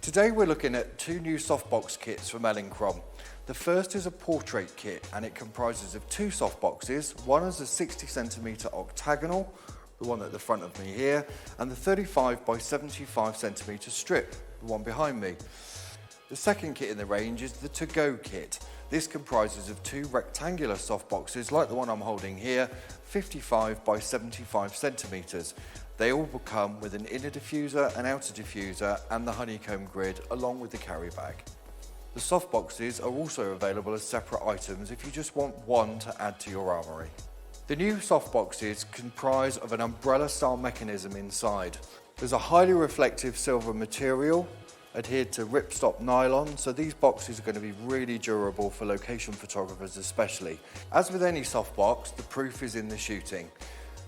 Today we're looking at two new softbox kits from Elinchrom. The first is a portrait kit and it comprises of two softboxes. One is a 60cm octagonal, the one at the front of me here, and the 35 by 75cm strip, the one behind me. The second kit in the range is the to-go kit. This comprises of two rectangular softboxes like the one I'm holding here, 55 by 75cm. They all will come with an inner diffuser, an outer diffuser and the honeycomb grid along with the carry bag. The softboxes are also available as separate items if you just want one to add to your armoury. The new softboxes comprise of an umbrella style mechanism inside. There's a highly reflective silver material adhered to ripstop nylon, so these boxes are going to be really durable for location photographers especially. As with any softbox, the proof is in the shooting.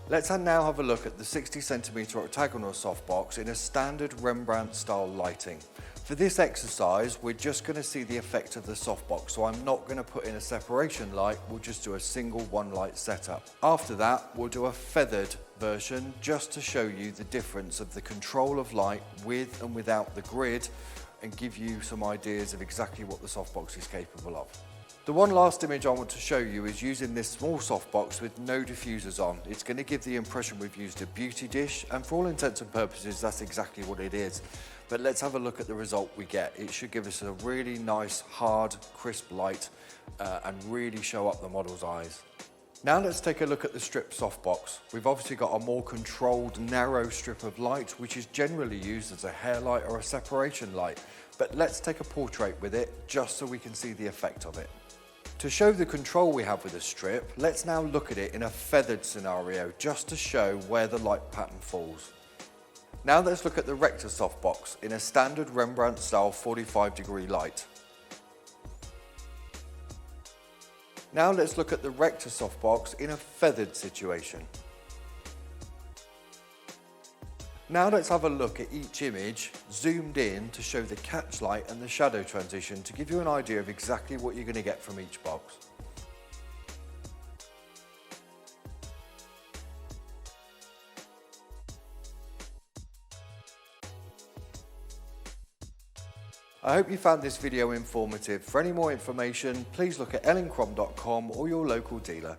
Let's now have a look at the 60cm octagonal softbox in a standard Rembrandt style lighting. For this exercise, we're just going to see the effect of the softbox, so I'm not going to put in a separation light, we'll just do a single one light setup. After that, we'll do a feathered version just to show you the difference of the control of light with and without the grid and give you some ideas of exactly what the softbox is capable of. The one last image I want to show you is using this small softbox with no diffusers on. It's going to give the impression we've used a beauty dish, and for all intents and purposes that's exactly what it is. But let's have a look at the result we get. It should give us a really nice, hard, crisp light and really show up the model's eyes. Now let's take a look at the strip softbox. We've obviously got a more controlled, narrow strip of light, which is generally used as a hair light or a separation light. But let's take a portrait with it, just so we can see the effect of it. To show the control we have with the strip, let's now look at it in a feathered scenario, just to show where the light pattern falls. Now let's look at the Rector softbox in a standard Rembrandt style 45-degree light. Now let's look at the Rector softbox in a feathered situation. Now let's have a look at each image zoomed in to show the catch light and the shadow transition to give you an idea of exactly what you're going to get from each box. I hope you found this video informative. For any more information, please look at elinchrom.com or your local dealer.